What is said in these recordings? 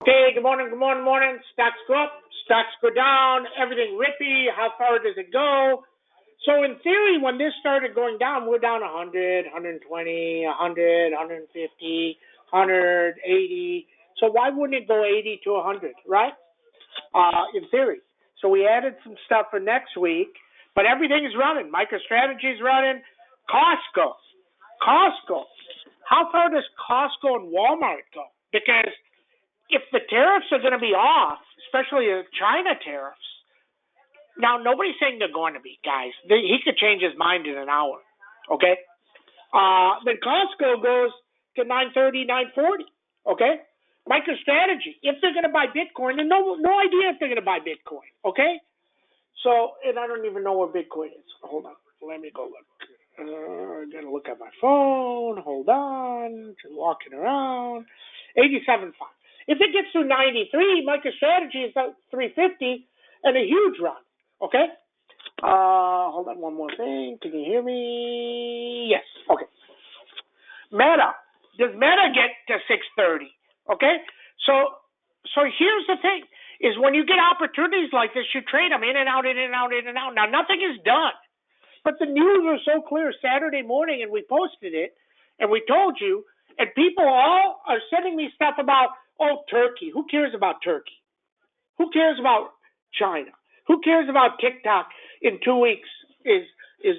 Okay, good morning, good morning, morning. Stocks go up, stocks go down, everything rippy. How far does it go? So in theory, when this started going down, we're down 100, 120, 100, 150, 180. So why wouldn't it go 80 to 100, right? In theory. So we added some stuff for next week, but everything is running. MicroStrategy is running. Costco. Costco. How far does Costco and Walmart go? Because if the tariffs are going to be off, especially the China tariffs, now nobody's saying they're going to be, guys. He could change his mind in an hour, okay? Then Costco goes to 930, 940, okay? MicroStrategy, if they're going to buy Bitcoin, and no idea if they're going to buy Bitcoin, okay? So, and I don't even know where Bitcoin is. Hold on, let me go look. I gotta look at my phone. Hold on, just walking around. 87.5. If it gets to 93, MicroStrategy is at 350 and a huge run. Okay. Hold on, one more thing. Can you hear me? Yes. Okay. Meta. Does Meta get to 630? Okay. So here's the thing: is when you get opportunities like this, you trade them in and out, in and out, in and out. Now nothing is done. But the news was so clear Saturday morning, and we posted it, and we told you, and people all are sending me stuff about, Turkey. Who cares about Turkey? Who cares about China? Who cares about TikTok in 2 weeks is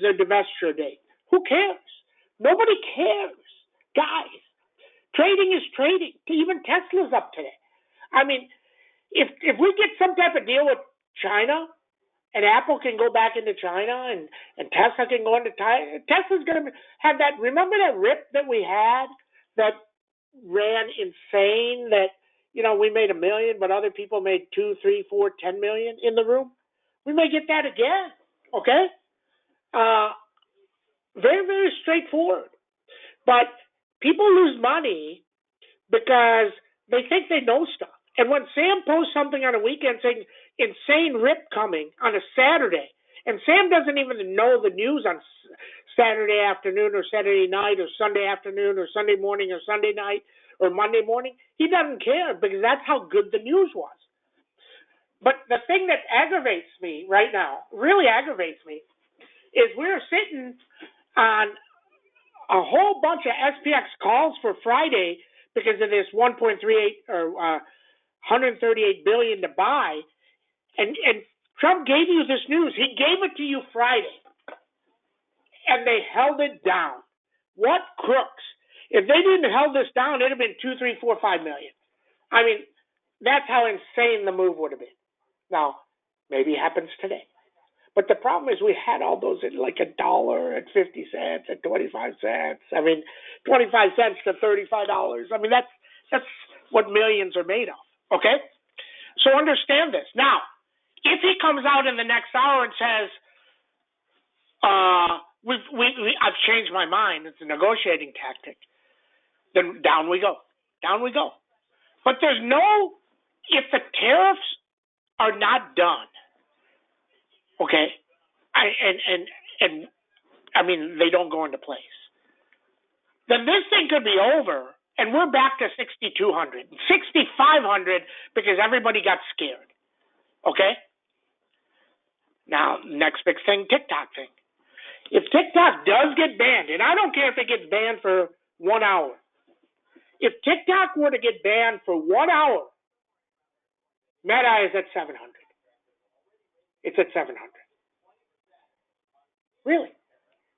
their divestiture date? Who cares? Nobody cares. Guys, trading is trading. Even Tesla's up today. I mean, if we get some type of deal with China, and Apple can go back into China, and Tesla can go into China. Tesla's going to have that. Remember that rip that we had that ran insane? That we made $1 million, but other people made 2, 3, 4, 10 million in the room. We may get that again. Okay, very, very straightforward. But people lose money because they think they know stuff. And when Sam posts something on a weekend saying insane rip coming on a Saturday, and Sam doesn't even know the news on Saturday afternoon or Saturday night or Sunday afternoon or Sunday morning or Sunday night or Monday morning, he doesn't care because that's how good the news was. But the thing that aggravates me right now, really aggravates me, is we're sitting on a whole bunch of SPX calls for Friday because of this 1.38 or 138 billion to buy, and Trump gave you this news. He gave it to you Friday, and they held it down. What crooks? If they didn't held this down, it'd have been 2, 3, 4, 5 million. I mean, that's how insane the move would have been. Now, maybe it happens today, but the problem is we had all those at like $1, at 50 cents, at 25 cents. I mean, 25 cents to $35. I mean, that's what millions are made of. Okay? So understand this. Now, if he comes out in the next hour and says, I've changed my mind, it's a negotiating tactic, then down we go. Down we go. But there's no, if the tariffs are not done, okay, and I mean, they don't go into place, then this thing could be over. And we're back to 6,200, 6,500 because everybody got scared. Okay? Now, next big thing, TikTok thing. If TikTok does get banned, and I don't care if it gets banned for 1 hour. If TikTok were to get banned for 1 hour, Meta is at 700. It's at 700. Really?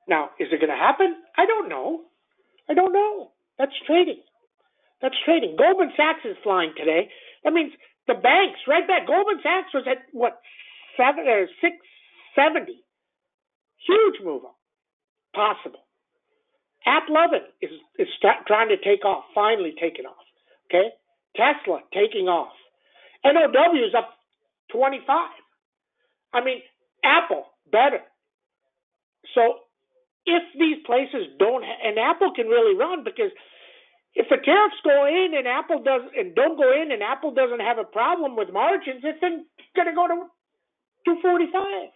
Now, is it going to happen? I don't know. That's trading. Goldman Sachs is flying today. That means the banks, right back. Goldman Sachs was at, 670. Huge move up. Possible. AppLovin is trying to take off, finally taking off. Okay? Tesla taking off. NOW is up 25. I mean, Apple, better. So if these places don't, and Apple can really run because if the tariffs go in and Apple don't go in and Apple doesn't have a problem with margins, it's going to go to 245.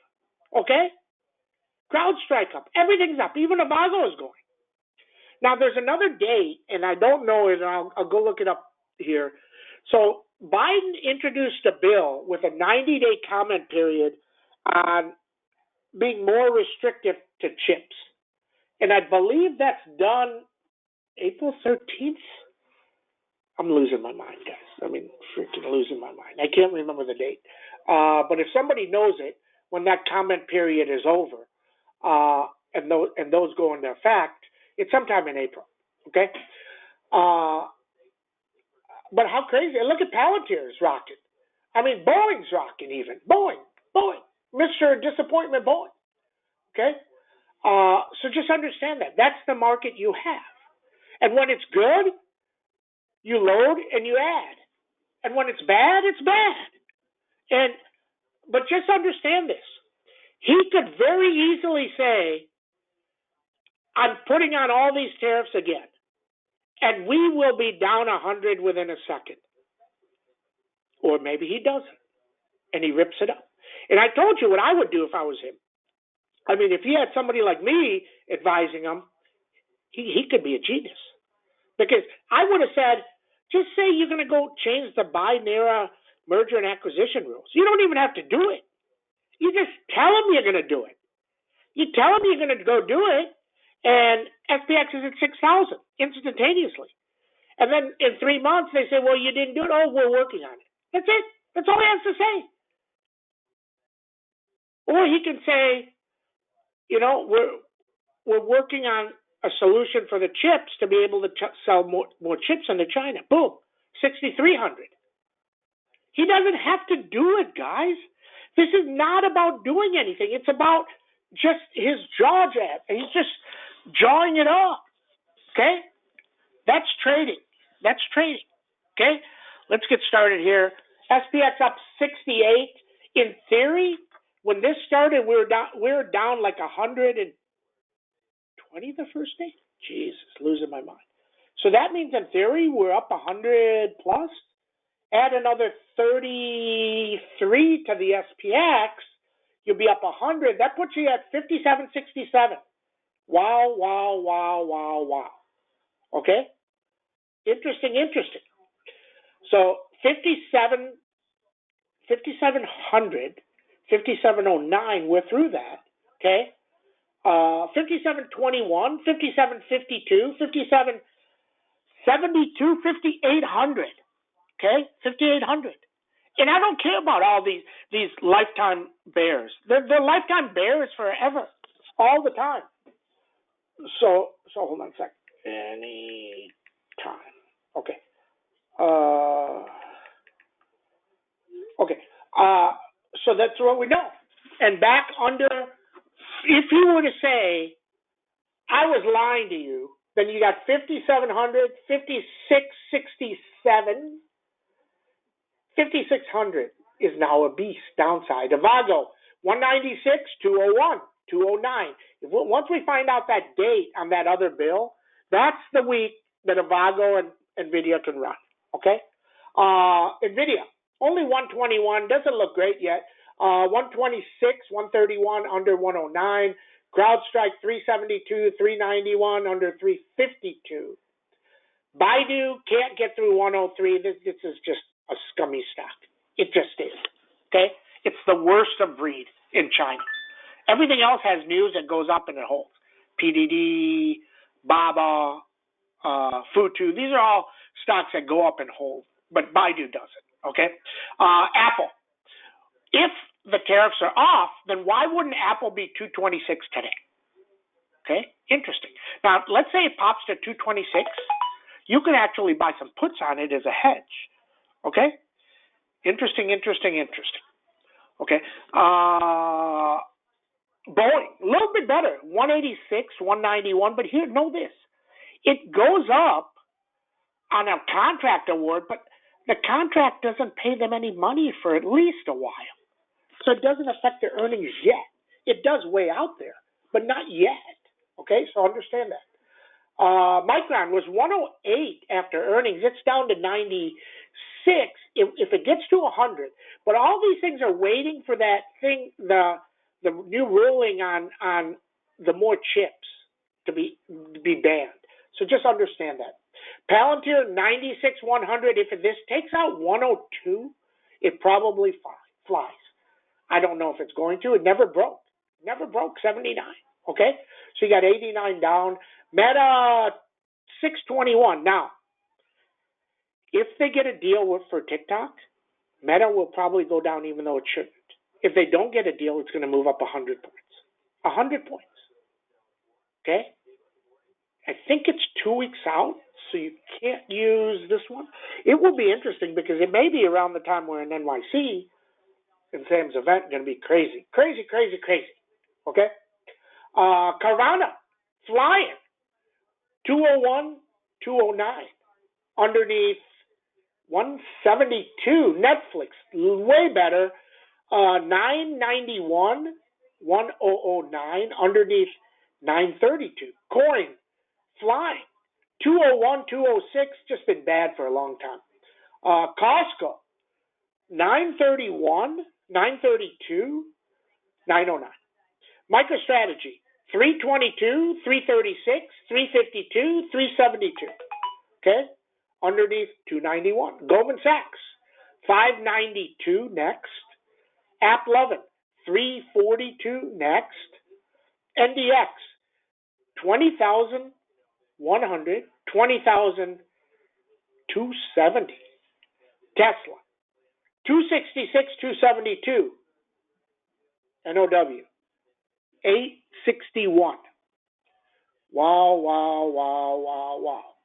Okay? CrowdStrike up. Everything's up. Even Avago is going. Now, there's another date, and I don't know it, and I'll go look it up here. So Biden introduced a bill with a 90-day comment period on being more restrictive to chips. And I believe that's done April 13th. I'm losing my mind, guys. I mean, freaking losing my mind. I can't remember the date. But if somebody knows it, when that comment period is over, and those go into effect, it's sometime in April. Okay? But how crazy. Look at Palantir's rocking. I mean, Boeing's rocking even. Boeing. Mr. Disappointment Boeing. Okay? So just understand that. That's the market you have. And when it's good, you load and you add. And when it's bad, it's bad. But just understand this. He could very easily say, I'm putting on all these tariffs again, and we will be down 100 within a second. Or maybe he doesn't, and he rips it up. And I told you what I would do if I was him. I mean, if he had somebody like me advising him, he could be a genius. Because I would have said, just say you're going to go change the Biden-era merger and acquisition rules. You don't even have to do it. You just tell them you're going to do it. You tell them you're going to go do it, and SPX is at 6,000 instantaneously. And then in 3 months, they say, well, you didn't do it. Oh, we're working on it. That's it. That's all he has to say. Or he can say, we're working on a solution for the chips to be able to sell more chips into China. Boom, 6,300. He doesn't have to do it, guys. This is not about doing anything. It's about just his jaw jab. He's just jawing it off. Okay? That's trading. Okay? Let's get started here. SPX up 68. In theory, when this started, we were down like 120 the first day. Jesus, losing my mind. So that means in theory we're up 100 plus. Add another 33 to the SPX, you'll be up 100. That puts you at 57.67. Wow. Okay? Interesting. So 5,700, 5,709, we're through that. Okay? 5,721, 5,752, 5,772, 5,800. Okay, 5,800. And I don't care about all these lifetime bears. They're lifetime bears forever, all the time. So hold on a second. Any time. Okay. So that's what we know. And back under, if you were to say, I was lying to you, then you got 5,700, 5,667. 5,600 is now a beast downside. Avago, 196, 201, 209. Once we find out that date on that other bill, that's the week that Avago and NVIDIA can run. Okay? NVIDIA, only 121, doesn't look great yet. 126, 131, under 109. CrowdStrike, 372, 391, under 352. Baidu can't get through 103. This is just a scummy stock. It just is. Okay? It's the worst of breed in China. Everything else has news that goes up and it holds. PDD, Baba, Futu. These are all stocks that go up and hold, but Baidu doesn't. Okay? Apple. If the tariffs are off, then why wouldn't Apple be 226 today? Okay? Interesting. Now, let's say it pops to 226. You can actually buy some puts on it as a hedge. Okay? Interesting. Okay? Boeing, a little bit better, 186, 191, but here, know this. It goes up on a contract award, but the contract doesn't pay them any money for at least a while. So it doesn't affect their earnings yet. It does way out there, but not yet. Okay? So understand that. Micron was 108 after earnings. It's down to 96 if it gets to 100. But all these things are waiting for that thing, the new ruling on the more chips to be banned. So just understand that. Palantir 96,100. If this takes out 102, it probably flies. I don't know if it's going to. It never broke. Never broke 79. Okay? So you got 89 down. Meta 621. Now, if they get a deal for TikTok, Meta will probably go down even though it shouldn't. If they don't get a deal, it's going to move up 100 points. 100 points. Okay? I think it's 2 weeks out, so you can't use this one. It will be interesting because it may be around the time we're in NYC and Sam's event going to be crazy. Crazy, crazy, crazy. Okay? Carvana, flying. 201, 209. Underneath 172. Netflix, way better. 991, 1009. Underneath 932. Coin, flying. 201, 206, just been bad for a long time. Costco, 931, 932, 909. MicroStrategy, 322, 336, 352, 372. Okay? Underneath 291. Goldman Sachs, 592 next. AppLovin, 342 next. NDX, 20,100, 20,270. Tesla, 266, 272. NOW, 861. Wow, wow, wow, wow, wow.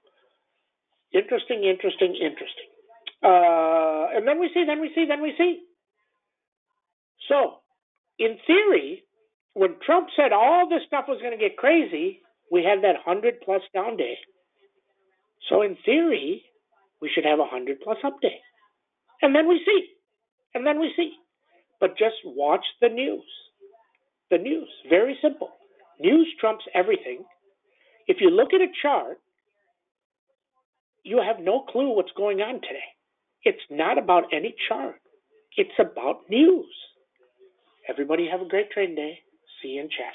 Interesting, interesting, interesting. And then we see. So, in theory, when Trump said all this stuff was going to get crazy, we had that 100 plus down day. So, in theory, we should have a 100 plus up day. And then we see. But just watch the news. The news, very simple. News trumps everything. If you look at a chart, you have no clue what's going on today. It's not about any chart. It's about news. Everybody have a great trading day. See you in chat.